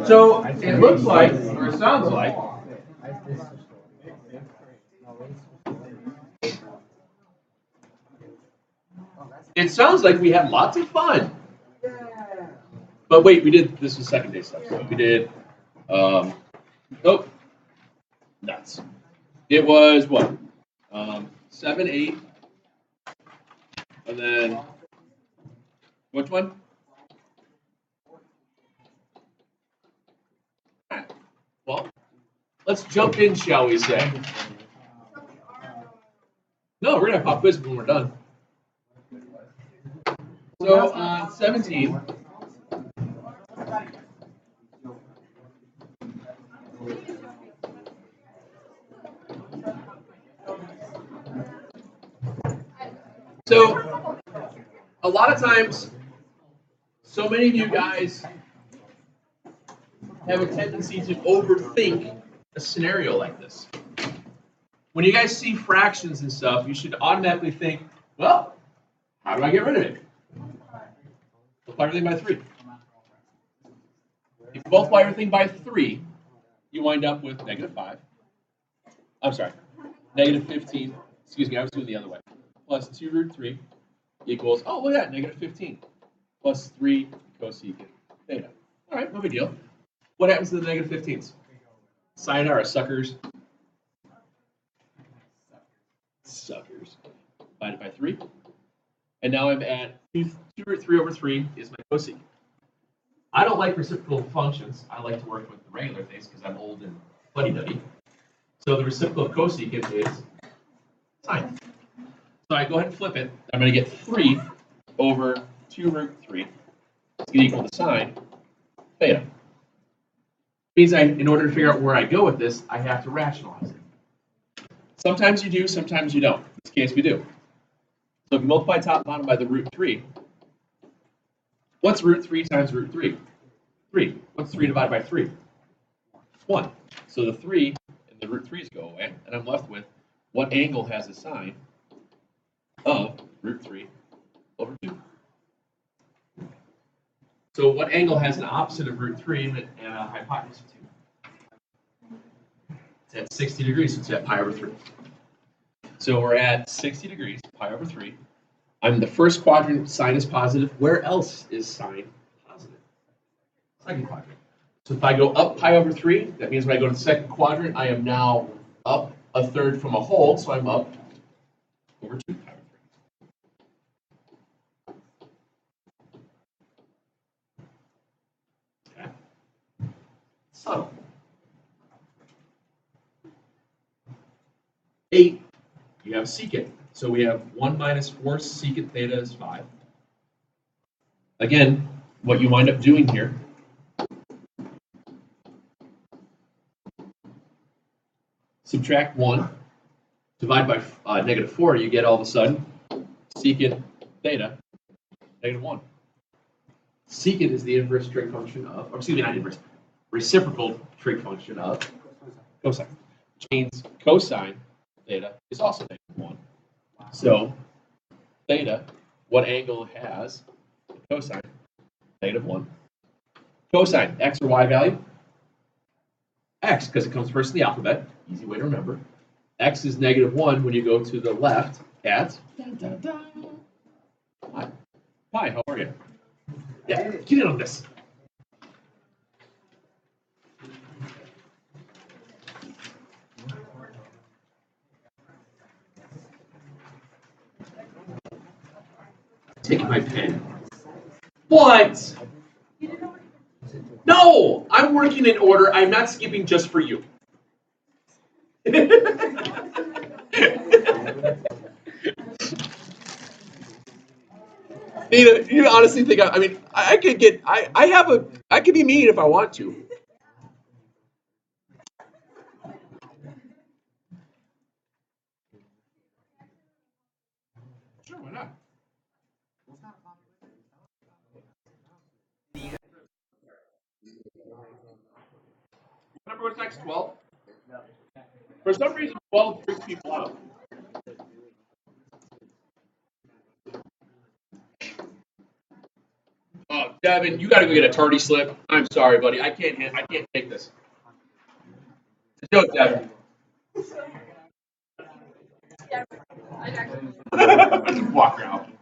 So it looks like, or it sounds like, we had lots of fun. But wait, this was second day stuff. So we did, oh, nuts. It was what? 7, 8, and then, which one? Well, let's jump in, shall we say? No, we're gonna have pop quiz when we're done. So on 17. So a lot of times, so many of you guys have a tendency to overthink a scenario like this. When you guys see fractions and stuff, you should automatically think, well, how do I get rid of it? Multiply everything by 3. If you multiply everything by 3, you wind up with -5. I'm sorry, -15. Excuse me, I was doing the other way. Plus 2 root 3 equals, oh, look at that, -15. Plus 3 cosecant theta. All right, no big deal. What happens to the -15s? Sayonara, suckers. Suckers. Divided by 3. And now I'm at 2 root 3 over 3 is my cosecant. I don't like reciprocal functions. I like to work with the regular things because I'm old and fuddy-duddy. So the reciprocal of cosecant is sine. So I go ahead and flip it. I'm going to get 3 over 2 root 3. It's going to equal to sine theta. Means in order to figure out where I go with this, I have to rationalize it. Sometimes you do, sometimes you don't. In this case, we do. So if you multiply top and bottom by the root 3, what's root 3 times root 3? 3. What's 3 divided by 3? 1. So the 3 and the root 3's go away, and I'm left with what angle has a sine of root 3 over 2. So what angle has an opposite of root 3 and a hypotenuse of 2? It's at 60 degrees, so it's at pi over 3. So we're at 60 degrees, pi over 3. I'm in the first quadrant, sine is positive. Where else is sine positive? Second quadrant. So if I go up pi over 3, that means when I go to the second quadrant, I am now up a third from a whole, so I'm up over 2 pi over 3. Okay. Subtle. 8, you have secant. So we have 1 minus 4 secant theta is 5. Again, what you wind up doing here subtract 1, divide by -4, you get all of a sudden secant theta, -1. Secant is the inverse trig function of, or excuse me, not inverse, reciprocal trig function of cosine, which means cosine theta is also -1. So theta, what angle has cosine? -1. Cosine, x or y value? X, because it comes first in the alphabet. Easy way to remember. X is -1 when you go to the left at pi. Pi, how are you? Yeah, get in on this. Taking my pen. What? No, I'm working in order. I'm not skipping just for you. Nina, you honestly think I mean I could get I could be mean if I want to. Sure, why not? Remember what's next? 12? For some reason 12 freaks people out. Oh, Devin, you got to go get a tardy slip. I'm sorry, buddy. I can't take this. It's a joke, Devin. Just walk around.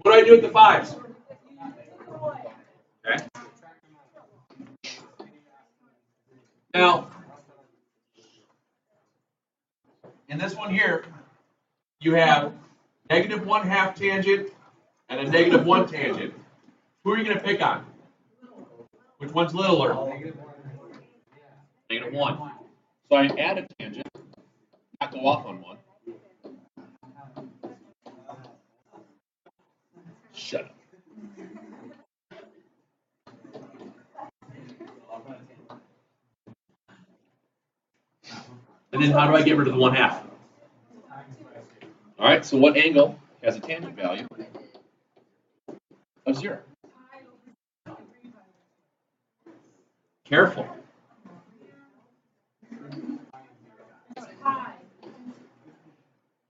What do I do with the fives? Okay. Now, in this one here, you have -1/2 tangent and a -1 tangent. Who are you going to pick on? Which one's littler? -1. So I add a tangent, not go off on one. Shut up. And then how do I get rid of the 1/2? All right, so what angle has a tangent value of 0? Careful.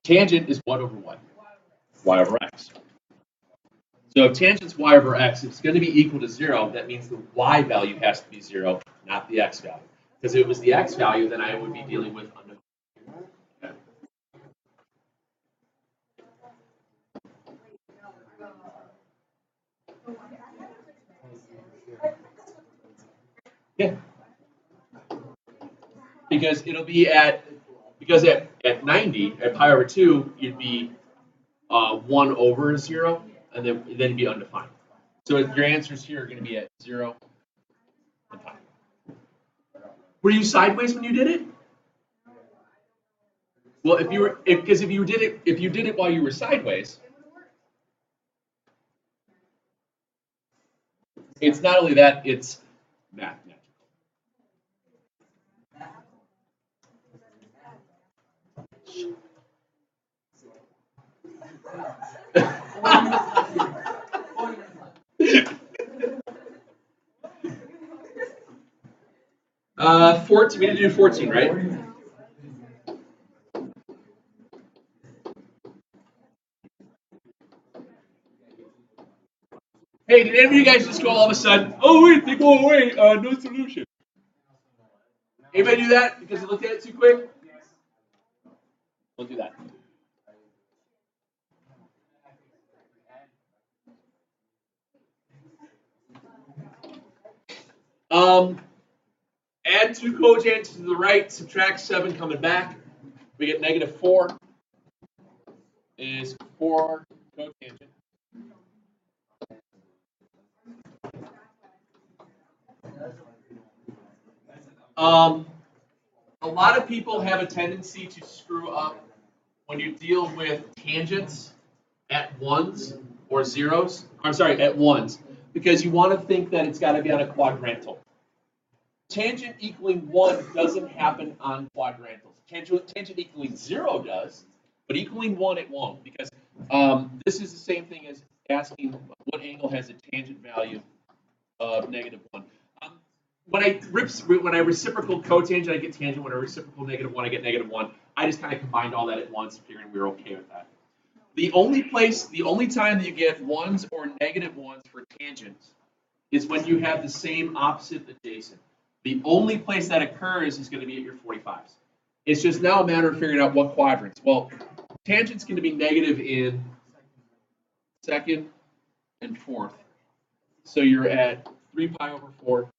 Tangent is what over what? Y over x. So if tangent's y over x, if it's going to be equal to 0, that means the y value has to be 0, not the x value. Because if it was the x value, then I would be dealing with undefined. Okay. Yeah. Because it'll be at 90, at pi over 2, you'd be 1 over 0, and then it'd be undefined. So your answers here are going to be at 0 and pi. Were you sideways when you did it? Well, if you did it while you were sideways, it's not only that, it's mathematical. Uh, 14. We need to do 14, right? Hey, did any of you guys just go all of a sudden? Oh wait, they go away. No solution. Anybody do that because you looked at it too quick? Don't do that. Add 2 cotangents to the right, subtract 7 coming back. We get -4 is 4 cotangent. A lot of people have a tendency to screw up when you deal with tangents at 1s or 0s. I'm sorry, at 1s, because you want to think that it's got to be on a quadrantal. Tangent equaling 1 doesn't happen on quadrantals. Tangent equaling 0 does, but equaling 1 it won't, because this is the same thing as asking what angle has a tangent value of -1. When I reciprocal cotangent, I get tangent. When I reciprocal -1, I get -1. I just kind of combined all that at once, figuring we were okay with that. The only time that you get 1s or -1s for tangents is when you have the same opposite adjacent. The only place that occurs is going to be at your 45s. It's just now a matter of figuring out what quadrants. Well, tangent's going to be negative in 2nd and 4th. So you're at 3 pi over 4.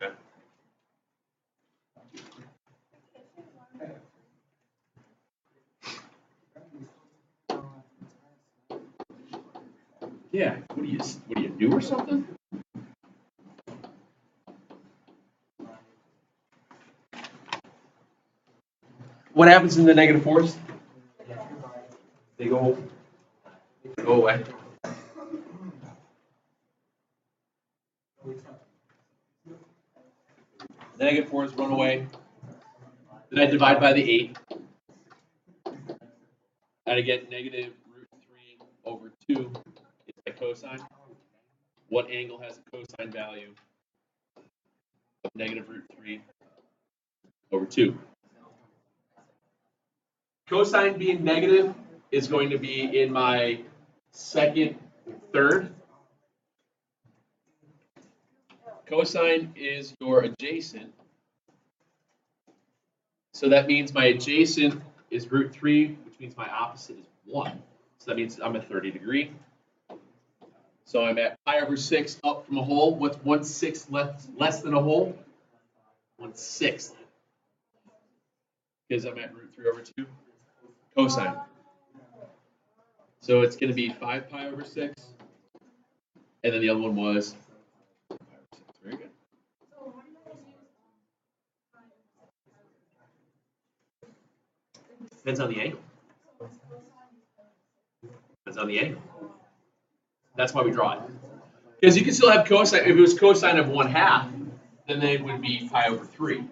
Okay. Yeah, what do you do or something? What happens in the -4s? They go away. The -4s run away. Then I divide by the 8. And I get -√3 over 2 is my cosine. what angle has a cosine value of negative root 3 over 2? Cosine being negative is going to be in my second third. Cosine is your adjacent. So that means my adjacent is root 3, which means my opposite is 1. So that means I'm at 30 degree. So I'm at pi over 6 up from a whole. What's 1/6 less than a whole? 1/6. Because I'm at root 3 over 2. Cosine. So it's going to be 5 pi over 6. And then the other one was 5 pi over 6. Very good. Depends on the angle. Depends on the angle. That's why we draw it. Because you can still have cosine. If it was cosine of 1/2, then it would be pi over 3.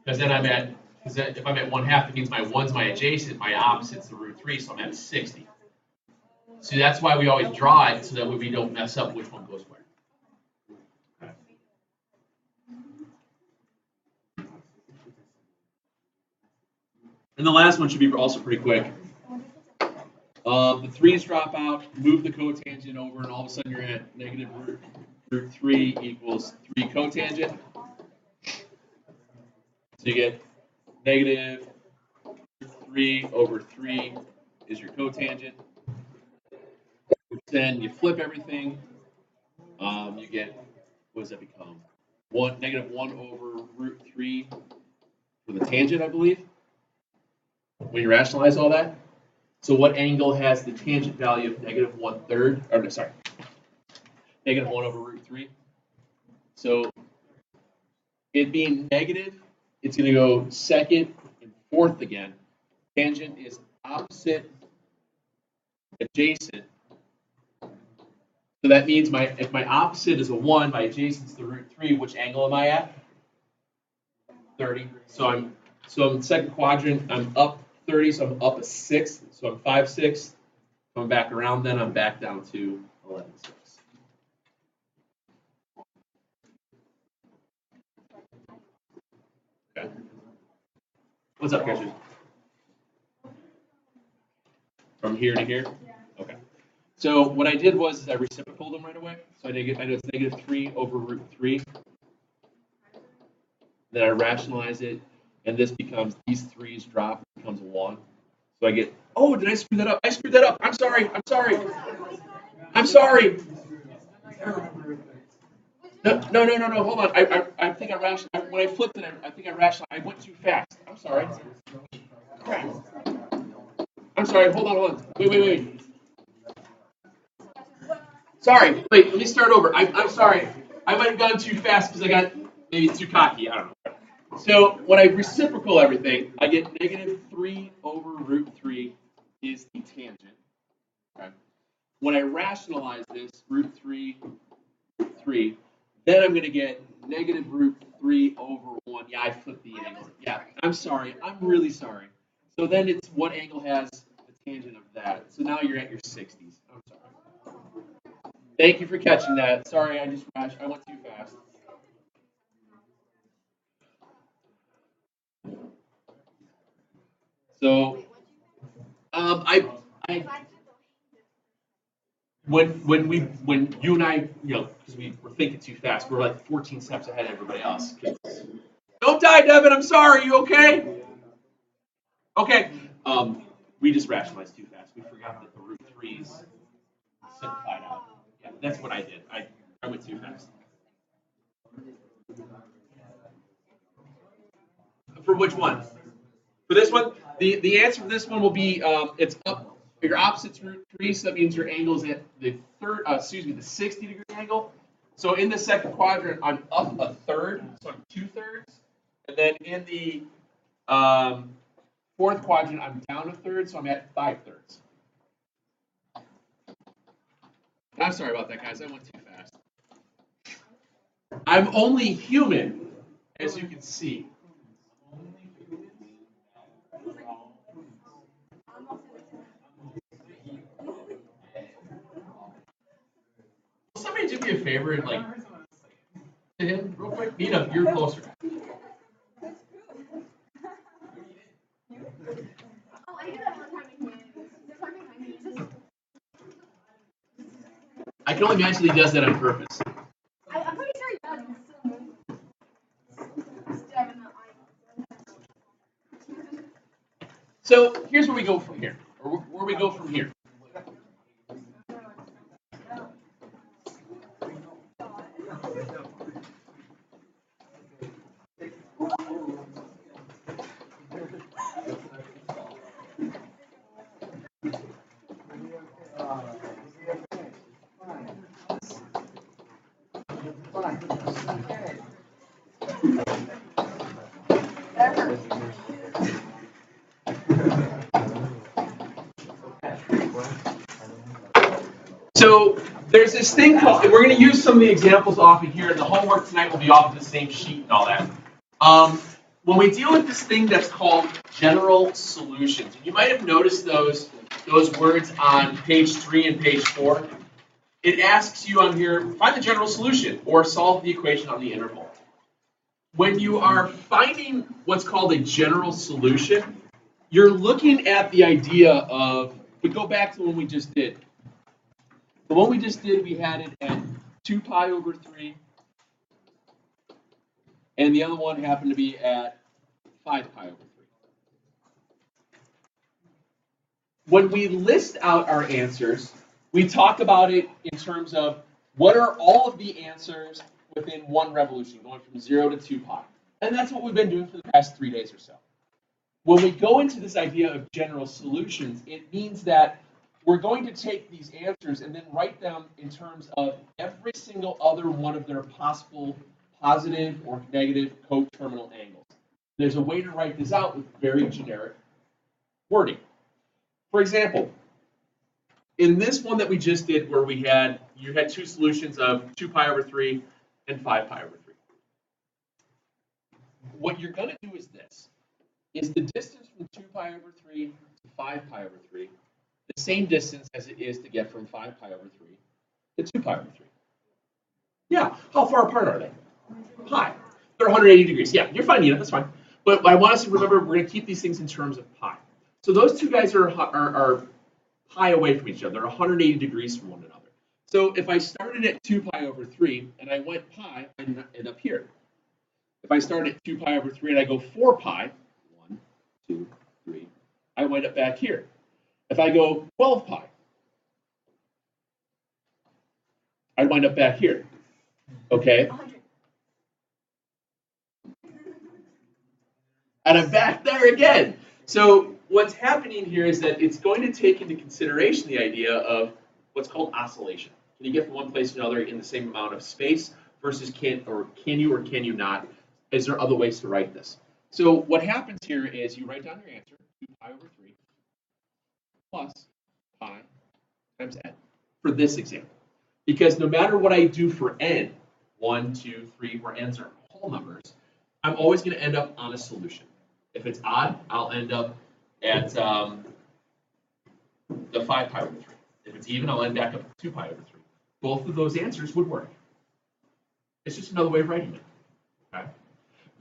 Because then if I'm at 1/2, it means my 1's my adjacent, my opposite's the root 3, so I'm at 60. So that's why we always draw it, so that we don't mess up which one goes where. Okay. And the last one should be also pretty quick. The 3's drop out, move the cotangent over, and all of a sudden you're at negative root 3 equals 3 cotangent. So you get negative 3 over 3 is your cotangent. Then you flip everything. You get, what does that become? Negative 1 over root 3 for the tangent, I believe, when you rationalize all that. So what angle has the tangent value of negative 1/3? Or no, sorry, negative 1 over root 3. So it being negative, it's going to go second and fourth again. Tangent is opposite, adjacent. So that means if my opposite is a 1, my adjacent is the root 3. Which angle am I at? 30. So I'm in the second quadrant. I'm up 30, so I'm up a 6th. So I'm 5/6. Come back around, then I'm back down to 11/6. Okay. What's up, guys? From here to here? Okay. So what I did was I reciprocaled them right away. So I know it's negative 3 over root 3. Then I rationalize it, and this becomes, these 3's drop, it becomes 1. So I get, oh, did I screw that up? I screwed that up. I'm sorry. I'm sorry. No. Hold on. I think I rationalized. When I flipped it, I think I rationalized. I went too fast. I'm sorry. Crap. I'm sorry. Hold on. Wait. Sorry. Wait, let me start over. I'm sorry. I might have gone too fast because I got maybe too cocky. I don't know. So when I reciprocal everything, I get negative 3 over root 3 is the tangent. Okay. When I rationalize this, root 3, then I'm going to get negative root 3 over 1. Yeah, I flipped the angle. Yeah, I'm sorry. I'm really sorry. So then it's what angle has the tangent of that. So now you're at your 60s. I'm sorry. Thank you for catching that. Sorry, I went too fast. So, when you and I, because we were thinking too fast, we're like 14 steps ahead of everybody else. Don't die, Devin. I'm sorry. You okay? Okay. We just rationalized too fast. We forgot that the root 3's simplified out. Yeah, that's what I did. I went too fast. For which one? For this one, the answer for this one will be it's up. Your opposite's root 3, so that means your angle is at the 60-degree angle. So in the second quadrant, I'm up a third, so I'm 2/3, and then in the fourth quadrant, I'm down a third, so I'm at 5/3. I'm sorry about that, guys. I went too fast. I'm only human, as you can see. somebody do me a favor and like to him real quick? Nina, you're closer. I can only imagine he does that on purpose. I'm pretty sure he does. So here's where we go from here, or where we go from here. So there's this thing called, and we're going to use some of the examples off of here, and the homework tonight will be off of the same sheet and all that. When we deal with this thing that's called general solutions, and you might have noticed those words on page 3 and page 4. It asks you on here, find the general solution or solve the equation on the interval. When you are finding what's called a general solution, you're looking at the idea of, we go back to the one we just did. The one we just did, we had it at 2 pi over 3, and the other one happened to be at 5 pi over 3. When we list out our answers, we talk about it in terms of what are all of the answers within one revolution, going from 0 to 2 pi. And that's what we've been doing for the past 3 days or so. When we go into this idea of general solutions, it means that we're going to take these answers and then write them in terms of every single other one of their possible positive or negative coterminal angles. There's a way to write this out with very generic wording. For example, in this one that we just did where you had two solutions of 2 pi over 3 and 5 pi over 3. What you're going to do is this. Is the distance from 2 pi over 3 to 5 pi over 3 the same distance as it is to get from 5 pi over 3 to 2 pi over 3? Yeah. How far apart are they? Pi. They're 180 degrees. Yeah, you're fine, Nina. That's fine. But I want us to remember we're going to keep these things in terms of pi. So those two guys are pi away from each other. They're 180 degrees from one another. So if I started at 2 pi over 3 and I went pi, I end up here. If I start at 2 pi over 3 and I go 4 pi, 1, 2, 3, I wind up back here. If I go 12 pi, I wind up back here. Okay? And I'm back there again. So what's happening here is that it's going to take into consideration the idea of what's called oscillation. Can you get from one place to another in the same amount of space versus can you or can you not? Is there other ways to write this? So what happens here is you write down your answer, 2 pi over 3 plus pi times n for this example. Because no matter what I do for n, 1, 2, 3, where n's are whole numbers, I'm always going to end up on a solution. If it's odd, I'll end up at the 5 pi over 3. If it's even, I'll end back up at 2 pi over 3. Both of those answers would work. It's just another way of writing it. Okay?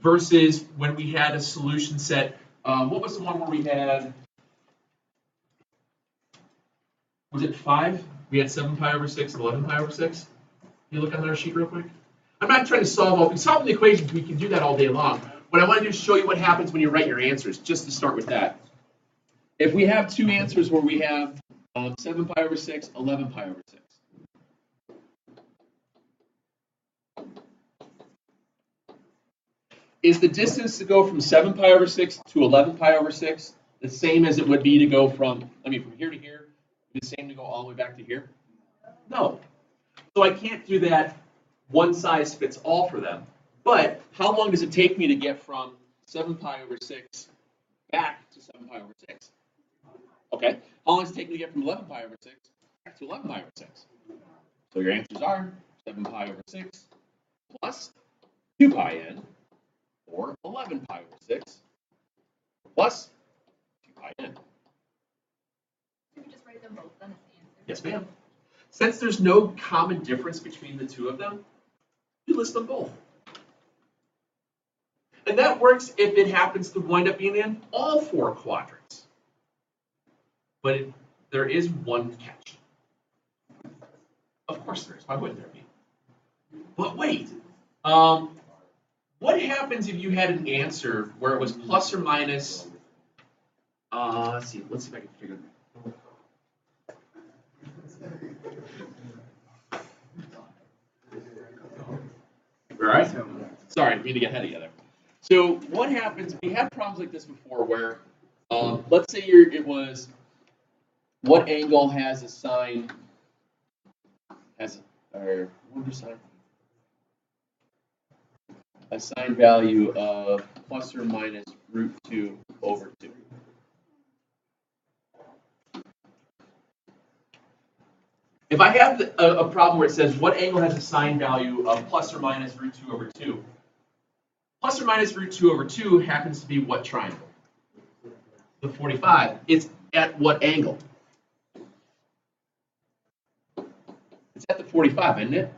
Versus when we had a solution set, what was the one where we had, was it 5? We had 7 pi over 6 and 11 pi over 6. Can you look on our sheet real quick? I'm not trying to solve the equations. We can do that all day long. What I want to do is show you what happens when you write your answers, just to start with that. If we have two answers where we have 7 pi over 6, 11 pi over 6. Is the distance to go from 7 pi over 6 to 11 pi over 6 the same as it would be to go from here to here, the same to go all the way back to here? No. So I can't do that one size fits all for them. But how long does it take me to get from 7 pi over 6 back to 7 pi over 6? Okay. How long does it take me to get from 11 pi over 6 back to 11 pi over 6? So your answers are 7 pi over 6 plus 2 pi n, or 11 pi over 6 plus 2 pi n. Should we just write them both then as the answer? Yes, ma'am. Since there's no common difference between the two of them, you list them both. And that works if it happens to wind up being in all four quadrants. But there is one catch. Of course there is. Why wouldn't there be? But wait. What happens if you had an answer where it was plus or minus? Let's see if I can figure it out. All right. Sorry, we need to get ahead of you there. So what happens? We had problems like this before, where let's say it was what angle has a sine a sine value of plus or minus root 2 over 2. If I have a problem where it says what angle has a sine value of plus or minus root 2 over 2, plus or minus root 2 over 2 happens to be what triangle? The 45. It's at what angle? It's at the 45, isn't it?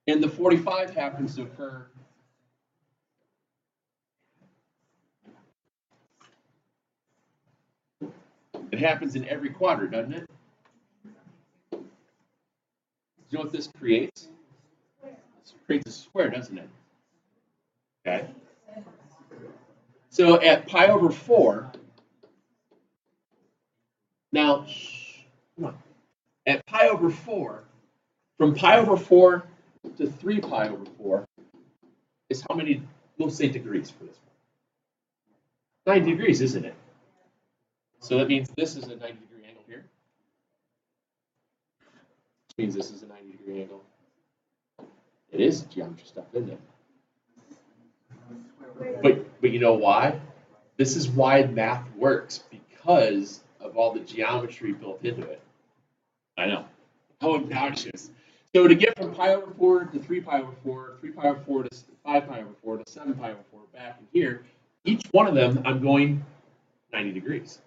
And the 45 happens to occur it happens in every quadrant, doesn't it? Do you know what this creates? This creates a square, doesn't it? Okay. So at pi over 4, now, come on. At pi over 4, from pi over 4 to 3 pi over 4 is how many, we'll say degrees for this one. 90 degrees, isn't it? So that means this is a 90-degree angle here. Which means this is a 90-degree angle. It is geometry stuff, isn't it? But you know why? This is why math works, because of all the geometry built into it. I know. How obnoxious. So to get from pi over 4 to 3 pi over 4, 3 pi over 4 to 5 pi over 4 to 7 pi over 4 back in here, each one of them I'm going 90 degrees.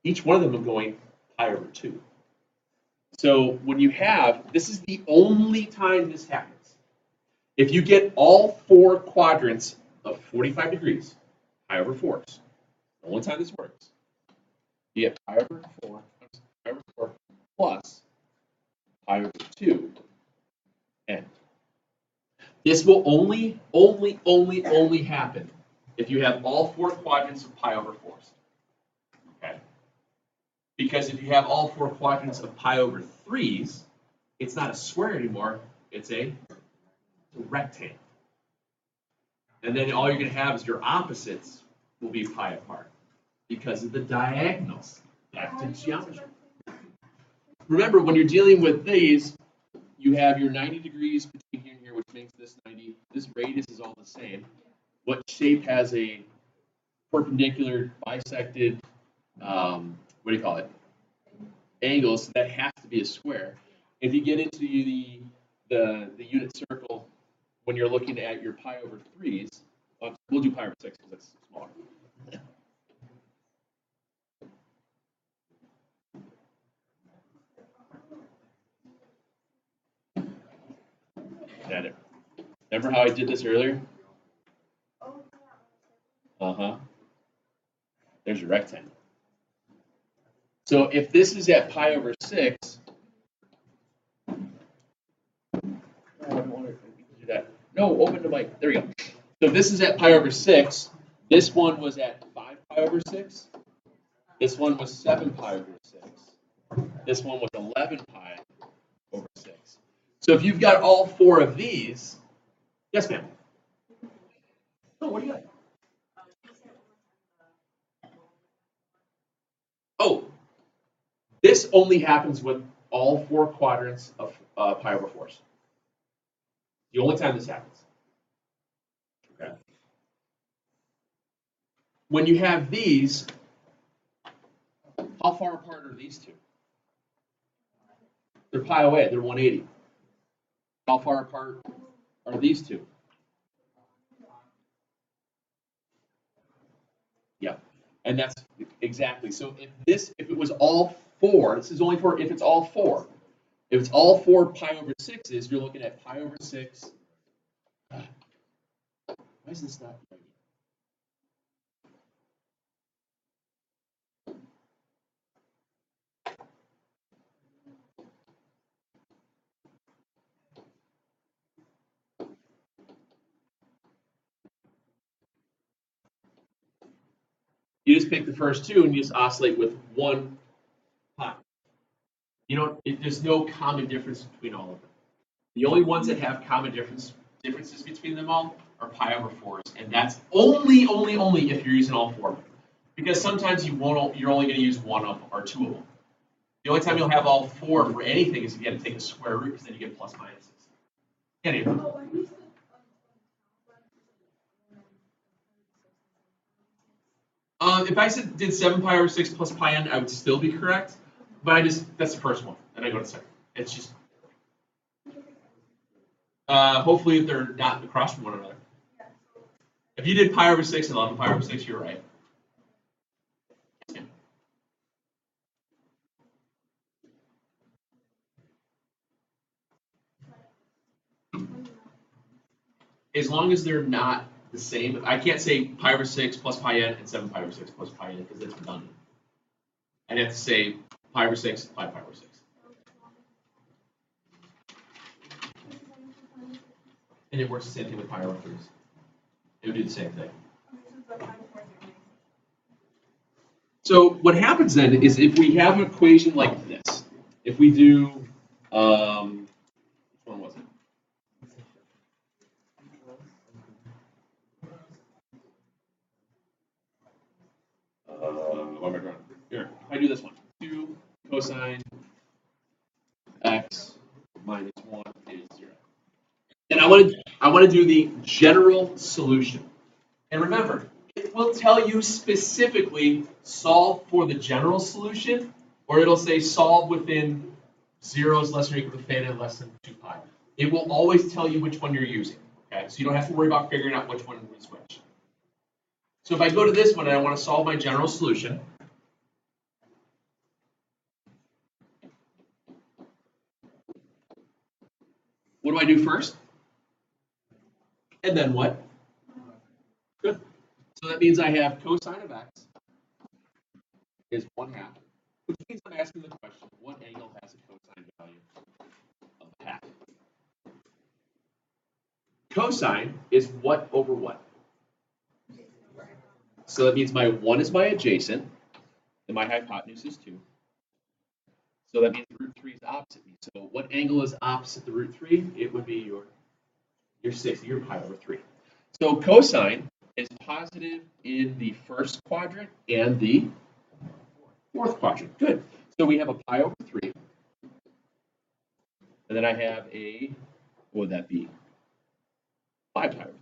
Each one of them I'm going pi over 2. So when you have, this is the only time this happens. If you get all four quadrants of 45 degrees, pi over 4s, the only time this works, you get pi over 4 plus pi over 2 n. This will only happen if you have all four quadrants of pi over 4s. Okay? Because if you have all four quadrants of pi over 3s, it's not a square anymore, it's a rectangle. And then all you're going to have is your opposites will be pi apart because of the diagonals. Back to geometry. Remember, when you're dealing with these, you have your 90 degrees between here and here, which makes this 90. This radius is all the same. What shape has a perpendicular, bisected, what do you call it? Angles, so that has to be a square. If you get into the unit circle, when you're looking at your pi over 3s, we'll do pi over 6 because that's smaller. Got it. Remember how I did this earlier? Uh-huh. There's your rectangle. So if this is at pi over 6, I don't want to do that. No, open the mic. There we go. So this is at pi over 6. This one was at 5 pi over 6. This one was 7 pi over 6. This one was 11 pi over 6. So if you've got all four of these, yes, ma'am. Oh, what do you got? Oh, this only happens with all four quadrants of pi over 4s. The only time this happens. Okay. When you have these, how far apart are these two? They're pi away. They're 180. How far apart are these two? Yeah, and that's exactly. So if it was all four, this is only for if it's all four. If it's all 4 pi over 6s, you're looking at pi over 6. Why is this not right? You just pick the first two and you just oscillate with 1 pi. You know, there's no common difference between all of them. The only ones that have common differences between them all are pi over 4s, and that's only if you're using all 4 of them. Because sometimes you're only going to use one of them or 2 of them. The only time you'll have all 4 for anything is if you have to take the square root, because then you get plus minuses. Anyway. If I did 7 pi over 6 plus pi n, I would still be correct. But that's the first one. Then I go to second. It's just, hopefully they're not across from one another. If you did pi over 6 and 11 pi over 6, you're right. As long as they're not the same, I can't say pi over 6 plus pi n and 7 pi over 6 plus pi n because that's redundant. I'd have to say pi over 6, pi over 6. And it works the same thing with pi over 3s. It would do the same thing. So what happens then is if we have an equation like this, if we do, which one was it? What am I drawing? Here, I do this one. 2 cosine x minus 1 is 0. And I want to do the general solution. And remember, it will tell you specifically solve for the general solution, or it'll say solve within 0 is less than or equal to theta less than 2 pi. It will always tell you which one you're using. Okay, so you don't have to worry about figuring out which one is which. So if I go to this one and I want to solve my general solution, what do I do first? And then what? Good. So that means I have cosine of x is 1/2, which means I'm asking the question, what angle has a cosine value of 1/2? Cosine is what over what? So that means my 1 is my adjacent, and my hypotenuse is 2. So that means root 3 is opposite me. So what angle is opposite the root 3? It would be your 60, your pi over 3. So cosine is positive in the first quadrant and the fourth quadrant. Good. So we have a pi over 3. And then I have a, what would that be? 5 pi over 3.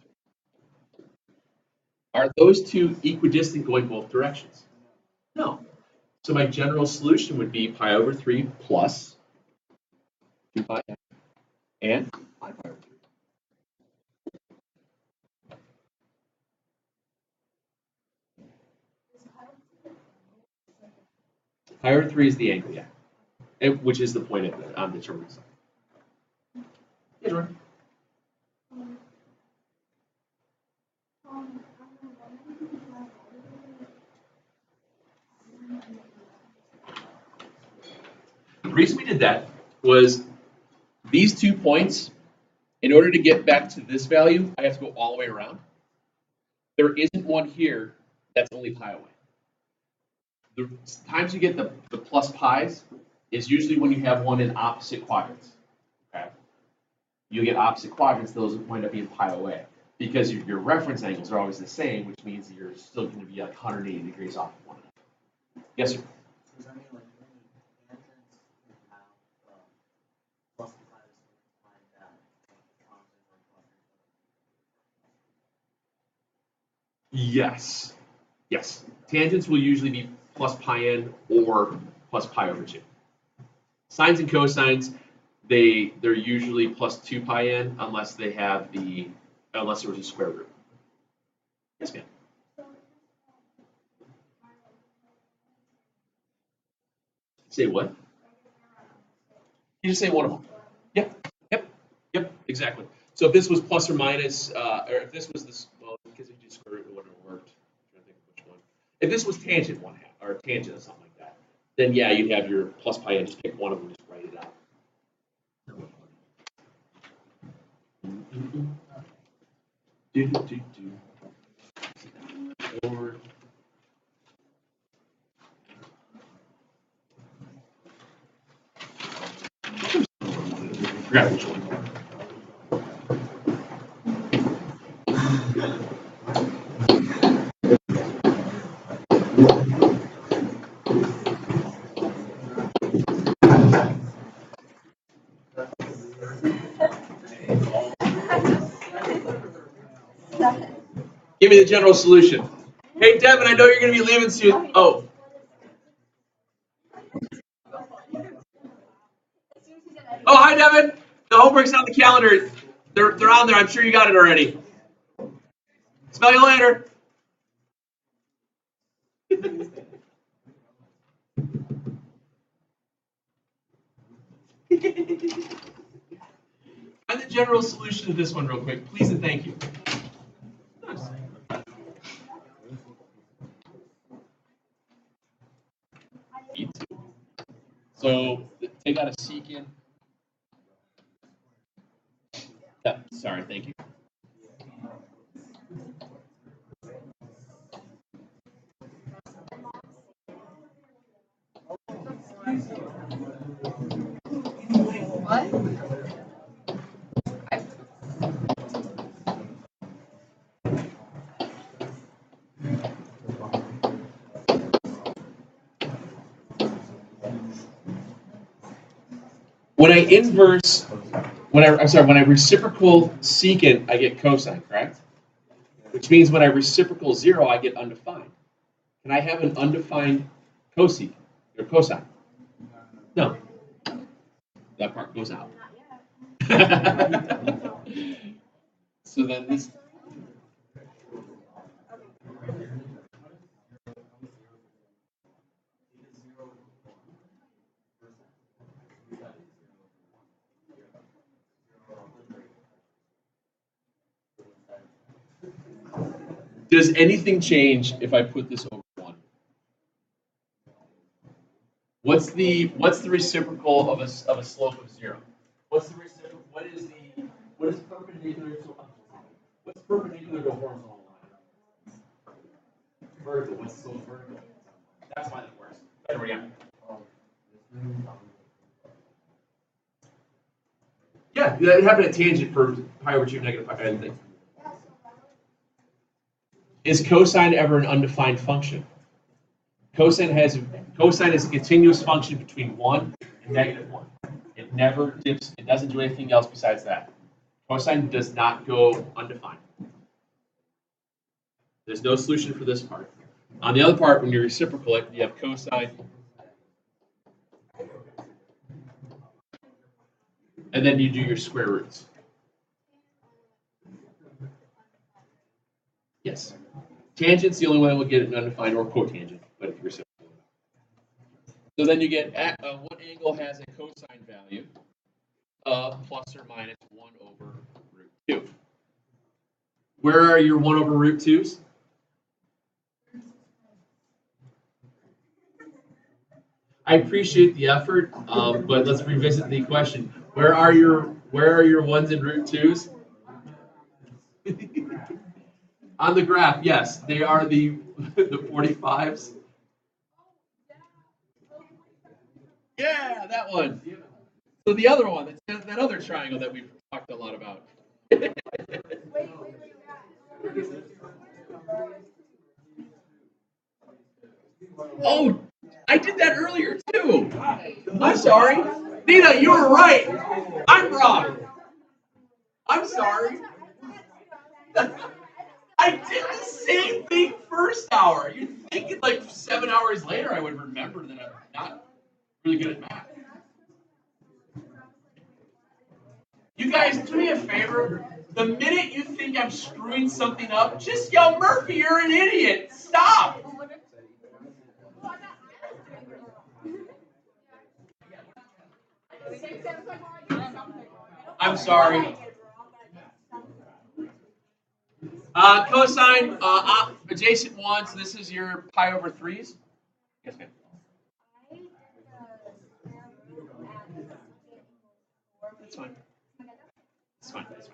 Are those two equidistant going both directions? No. So my general solution would be pi over 3 plus 2 pi n and 5 pi over 3. Pi over 3 is the angle, yeah. Which is the point on the terminal side. Yes, right. The reason we did that was these 2 points, in order to get back to this value, I have to go all the way around. There isn't one here that's only pi away. The times you get the plus pi's is usually when you have one in opposite quadrants. Okay? You get opposite quadrants, those wind up being pi away. Because your reference angles are always the same, which means that you're still going to be like 180 degrees off of one another. Yes, sir? Does that mean like any tangents you have plus and minus like that constant or plus? Yes. Yes. Tangents will usually be plus pi n or plus pi over 2. Sines and cosines, they're usually plus 2 pi n unless there was a square root. Yes, ma'am. Say what? You just say one of them. Yep, exactly. So if this was plus or minus, or if this was this, well, because if you did square root, it wouldn't have worked. I'm trying to think of which one. If this was tangent 1/2 or tangent or something like that, then yeah, you'd have your plus pi and just pick one of them and just write it out. Or forgot which one. Give me the general solution. Hey, Devin, I know you're going to be leaving soon. Oh. Oh, hi, Devin. The homework's on the calendar. They're on there. I'm sure you got it already. Smell you later. Find the general solution to this one real quick, please and thank you. So take out a secant. Yeah, sorry, thank you. When I inverse, when I reciprocal secant, I get cosine, correct? Which means when I reciprocal 0, I get undefined. Can I have an undefined cosecant or cosine? No. That part goes out. So then this. Does anything change if I put this over 1? What's the reciprocal of a slope of 0? What's the reciprocal? What is perpendicular to what's perpendicular to a horizontal line? Vertical. What's so vertical? That's why that works. There we go. Yeah, that happened at tangent for pi over 2 negative pi. I think. Is cosine ever an undefined function? Cosine is a continuous function between 1 and -1. It never dips. It doesn't do anything else besides that. Cosine does not go undefined. There's no solution for this part. On the other part, when you reciprocal it, you have cosine. And then you do your square roots. Yes. Tangent's the only way we'll get an undefined or cotangent, but if you're reciprocal. So then you get what angle has a cosine value of plus or minus 1 over root 2. Where are your 1 over root 2's? I appreciate the effort, but let's revisit the question. Where are your 1's and root 2's? On the graph, yes, they are the 45's. Yeah, that one. So the other one, that other triangle that we've talked a lot about. Oh, I did that earlier too. I'm sorry. Nina, you were right. I'm wrong. I'm sorry. I did the same thing first hour. You'd think like 7 hours later I would remember that I'm not really good at math. You guys, do me a favor. The minute you think I'm screwing something up, just yell, Murphy, you're an idiot. Stop. I'm sorry. Cosine, adjacent ones, this is your pi over 3s. Yes, ma'am. That's fine. That's fine. That's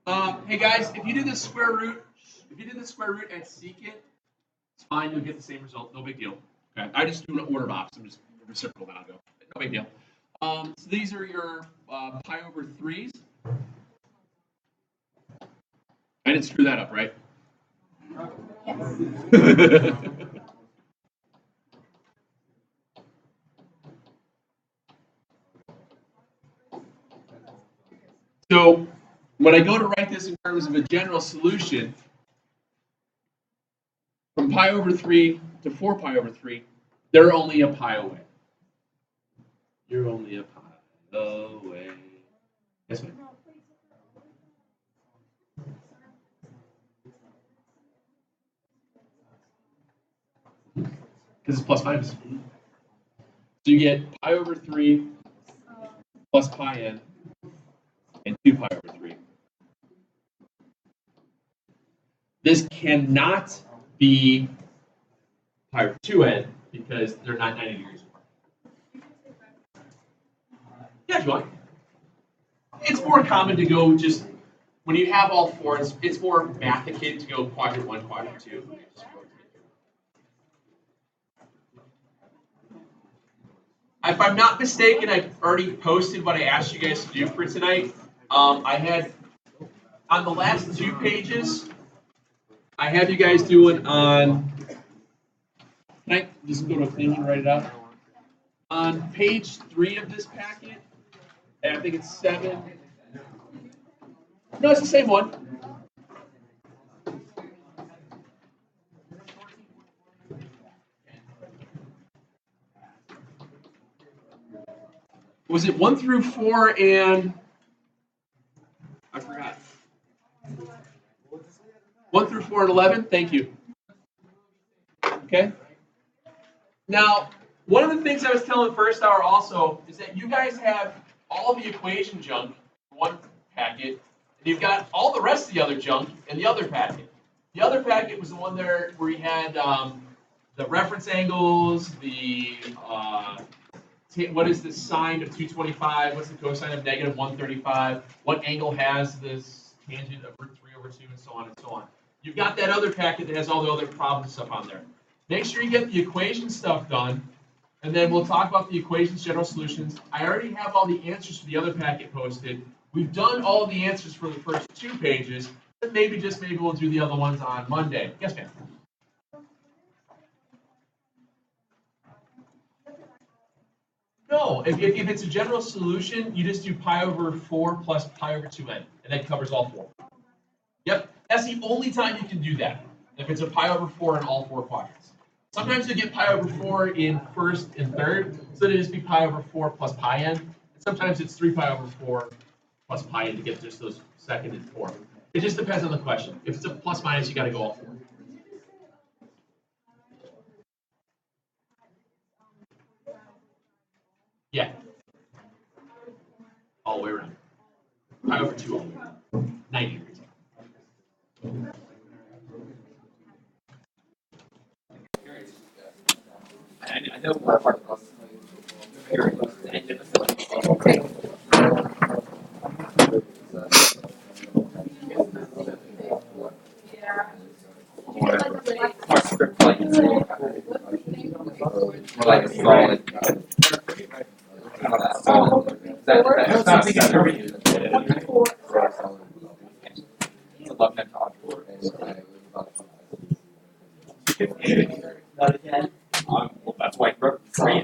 fine. Hey guys, if you do the square root at secant, it's fine. You'll get the same result. No big deal. Okay. I just do an order box. I'm just reciprocal now. Go. No big deal. So these are your pi over 3s. I didn't screw that up, right? So when I go to write this in terms of a general solution, from pi over 3 to 4 pi over 3, they're only a pi away. You're only a pi away. Yes, ma'am. Because it's plus minus. So you get pi over 3 plus pi n and 2 pi over 3. This cannot be pi over 2n because they're not 90 degrees apart. Yeah, if you want. It's more common to go just, when you have all four, it's more math-akin to go quadrant 1, quadrant 2. If I'm not mistaken, I've already posted what I asked you guys to do for tonight. I had, on the last 2 pages, I have you guys doing on, can I just go to a page and write it out? On page 3 of this packet, and I think it's 7. No, it's the same one. Was it 1 through 4 and I forgot. 1 through 4 and 11? Thank you. Okay. Now, one of the things I was telling first hour also is that you guys have all the equation junk in one packet, and you've got all the rest of the other junk in the other packet. The other packet was the one there where you had the reference angles, the what is the sine of 225, what's the cosine of negative 135, what angle has this tangent of root 3 over 2, and so on and so on. You've got that other packet that has all the other problem stuff on there. Make sure you get the equation stuff done, and then we'll talk about the equations, general solutions. I already have all the answers for the other packet posted. We've done all the answers for the first 2 pages, and maybe we'll do the other ones on Monday. Yes, ma'am? No, if it's a general solution, you just do pi over 4 plus pi over 2n, and that covers all 4. Yep, that's the only time you can do that, if it's a pi over 4 in all 4 quadrants. Sometimes you get pi over 4 in first and third, so it'll just be pi over 4 plus pi n. And sometimes it's 3 pi over 4 plus pi n to get just those second and fourth. It just depends on the question. If it's a plus minus, you got to go all 4. Yeah. All the way around. Pi over 2 all the way around. 90 degrees. I know one part of more like a solid. Well, that's why I wrote 3.